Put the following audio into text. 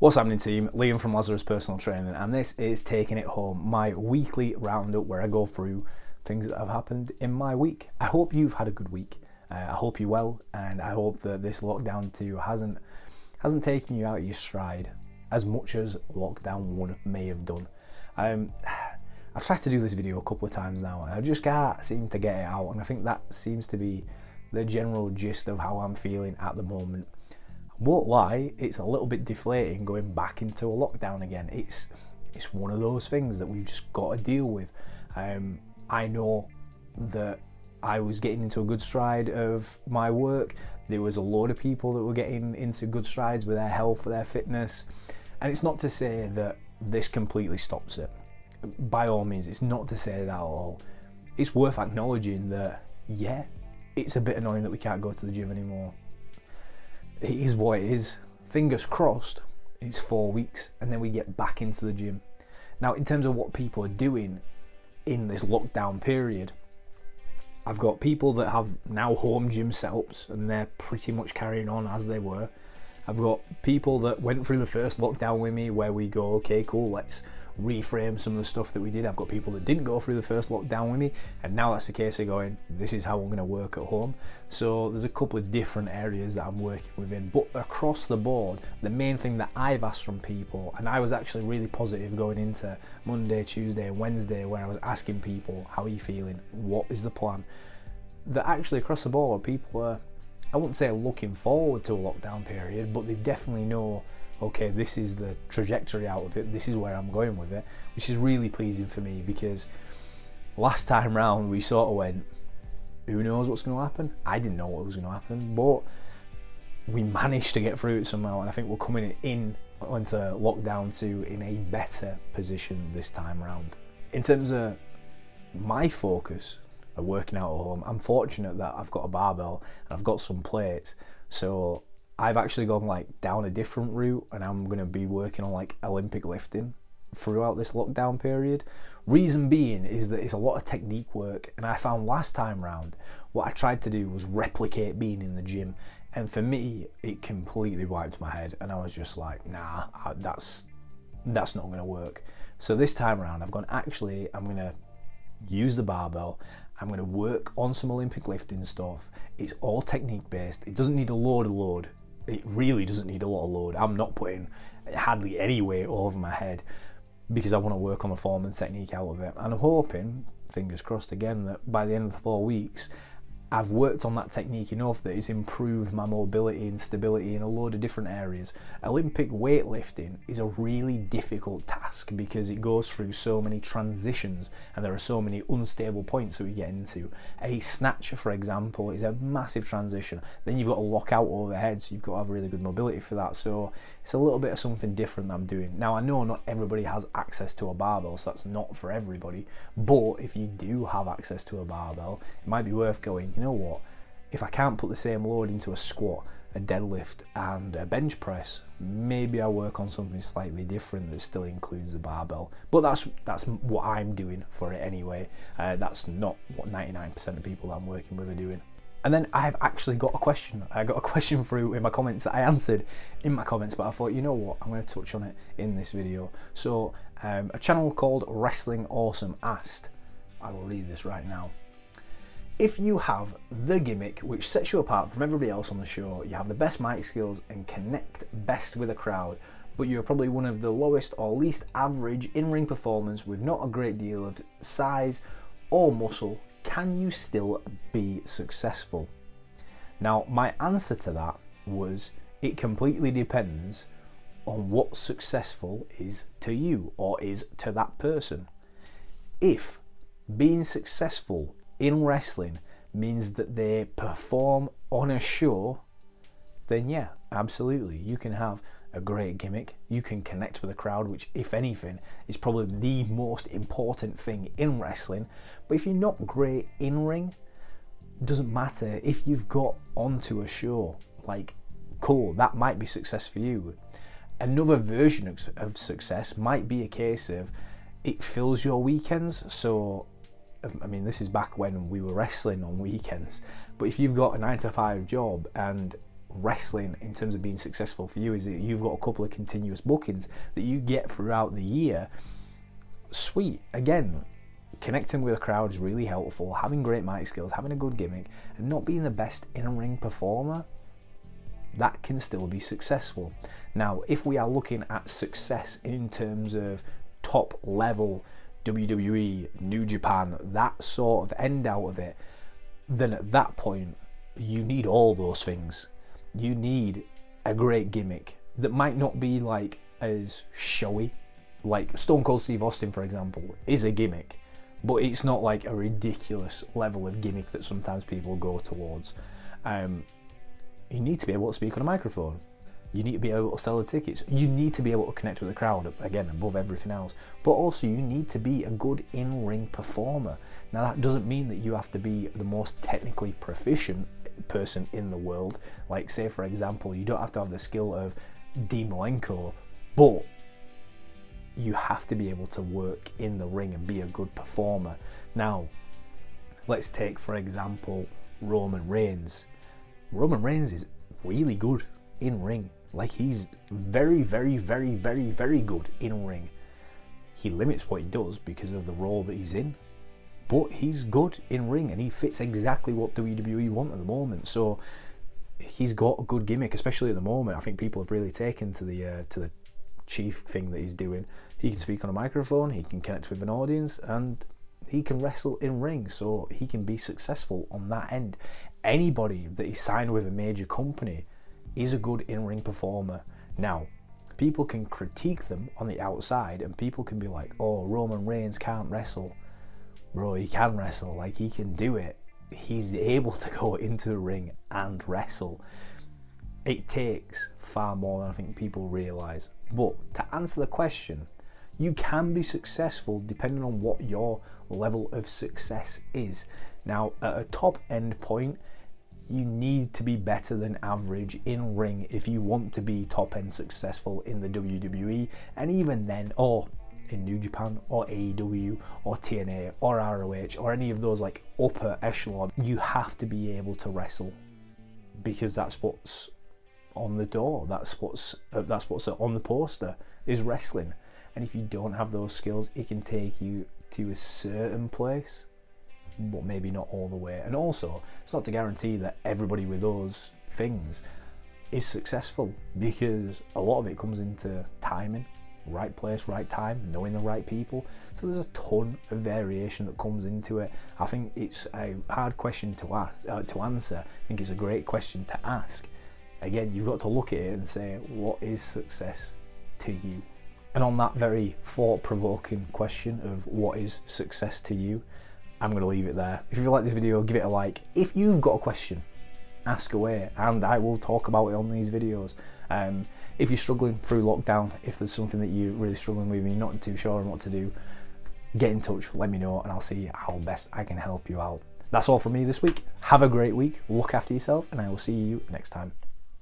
What's happening, team? Liam from Lazarus Personal Training, and this is Taking It Home, my weekly roundup where I go through things that have happened in my week. I hope you've had a good week. I hope you're well, and I hope that this lockdown too hasn't taken you out of your stride as much as lockdown 1 may have done. I've tried to do this video a couple of times now, and I just can't seem to get it out, and I think that seems to be the general gist of how I'm feeling at the moment. Won't lie, it's a little bit deflating going back into a lockdown again. It's one of those things that we've just got to deal with. I know that I was getting into a good stride of my work. There was a load of people that were getting into good strides with their health, with their fitness. And it's not to say that this completely stops it. By all means, it's not to say that at all. It's worth acknowledging that, yeah, it's a bit annoying that we can't go to the gym anymore. It is what it is. Fingers crossed, it's 4 weeks and then we get back into the gym. Now, in terms of what people are doing in this lockdown period, I've got people that have now home gym setups and they're pretty much carrying on as they were. I've got people that went through the first lockdown with me where we go, okay, cool, let's reframe some of the stuff that we did. I've got people that didn't go through the first lockdown with me, and now that's the case of going, this is how I'm going to work at home. So there's a couple of different areas that I'm working within, but across the board, the main thing that I've asked from people, and I was actually really positive going into Monday, Tuesday, and Wednesday, where I was asking people, how are you feeling? What is the plan? That actually across the board, people are, I wouldn't say looking forward to a lockdown period, but they definitely know, okay, this is the trajectory out of it, this is where I'm going with it, which is really pleasing for me, because last time round we sort of went, who knows what's going to happen? I didn't know what was going to happen, but we managed to get through it somehow, and I think we're coming into lockdown 2 in a better position this time round. In terms of my focus of working out at home, I'm fortunate that I've got a barbell and I've got some plates, so I've actually gone down a different route, and I'm going to be working on Olympic lifting throughout this lockdown period. Reason being is that it's a lot of technique work, and I found last time round what I tried to do was replicate being in the gym, and for me it completely wiped my head, and I was just like, nah, that's not going to work. So this time around I've gone, actually I'm going to use the barbell, I'm going to work on some Olympic lifting stuff. It's all technique based. It doesn't need a load. It really doesn't need a lot of load. I'm not putting hardly any weight over my head because I want to work on the form and technique out of it. And I'm hoping, fingers crossed again, that by the end of the 4 weeks, I've worked on that technique enough that it's improved my mobility and stability in a load of different areas. Olympic weightlifting is a really difficult task because it goes through so many transitions and there are so many unstable points that we get into. A snatch, for example, is a massive transition. Then you've got to lock out overhead, so you've got to have really good mobility for that. So it's a little bit of something different that I'm doing. Now, I know not everybody has access to a barbell, so that's not for everybody. But if you do have access to a barbell, it might be worth going, you know what, if I can't put the same load into a squat, a deadlift and a bench press, maybe I'll work on something slightly different that still includes the barbell. But that's what I'm doing for it anyway. That's not what 99% of people that I'm working with are doing. And then I've actually got a question. I got a question through in my comments that I answered in my comments, but I thought, you know what, I'm going to touch on it in this video. So a channel called Wrestling Awesome asked, I will read this right now. If you have the gimmick which sets you apart from everybody else on the show, you have the best mic skills and connect best with a crowd, but you're probably one of the lowest or least average in-ring performers with not a great deal of size or muscle, can you still be successful? Now, my answer to that was, it completely depends on what successful is to you or is to that person. If being successful in wrestling means that they perform on a show, then yeah, absolutely, you can have a great gimmick, you can connect with a crowd, which if anything is probably the most important thing in wrestling. But if you're not great in ring, doesn't matter. If you've got onto a show, cool, that might be success for you. Another version of success might be a case of it fills your weekends. So I mean, this is back when we were wrestling on weekends, but if you've got a 9 to 5 job and wrestling in terms of being successful for you is that you've got a couple of continuous bookings that you get throughout the year. Sweet. Again, connecting with a crowd is really helpful. Having great mic skills, having a good gimmick, and not being the best in-ring performer, that can still be successful. Now, if we are looking at success in terms of top level WWE, New Japan, that sort of end out of it, then at that point, you need all those things. You need a great gimmick that might not be like as showy. Like Stone Cold Steve Austin, for example, is a gimmick, but it's not like a ridiculous level of gimmick that sometimes people go towards. You need to be able to speak on a microphone. You need to be able to sell the tickets. You need to be able to connect with the crowd, again, above everything else. But also you need to be a good in-ring performer. Now that doesn't mean that you have to be the most technically proficient person in the world. Like say for example, you don't have to have the skill of Dean Malenko, but you have to be able to work in the ring and be a good performer. Now, let's take for example Roman Reigns. Roman Reigns is really good in ring. Like he's very, very, very, very, very good in ring. He limits what he does because of the role that he's in, but he's good in ring and he fits exactly what WWE want at the moment. So he's got a good gimmick, especially at the moment. I think people have really taken to the chief thing that he's doing. He can speak on a microphone, he can connect with an audience, and he can wrestle in ring, so he can be successful on that end. Anybody that is signed with a major company is a good in-ring performer. Now, people can critique them on the outside and people can be like, oh, Roman Reigns can't wrestle. Bro, he can wrestle, like he can do it. He's able to go into the ring and wrestle. It takes far more than I think people realise. But to answer the question, you can be successful depending on what your level of success is. Now, at a top end point, you need to be better than average in ring if you want to be top end successful in the WWE, and even then, or in New Japan or AEW or TNA or ROH or any of those like upper echelon, you have to be able to wrestle because that's what's on the door, that's what's on the poster is wrestling. And if you don't have those skills, it can take you to a certain place, but maybe not all the way. And also, it's not to guarantee that everybody with those things is successful, because a lot of it comes into timing, right place, right time, knowing the right people. So there's a ton of variation that comes into it. I think it's a hard question to answer. I think it's a great question to ask. Again, you've got to look at it and say, what is success to you? And on that very thought-provoking question of what is success to you, I'm going to leave it there. If you like this video, give it a like. If you've got a question, ask away, and I will talk about it on these videos. If you're struggling through lockdown, if there's something that you're really struggling with and you're not too sure on what to do, get in touch, let me know, and I'll see how best I can help you out. That's all from me this week. Have a great week, look after yourself, and I will see you next time.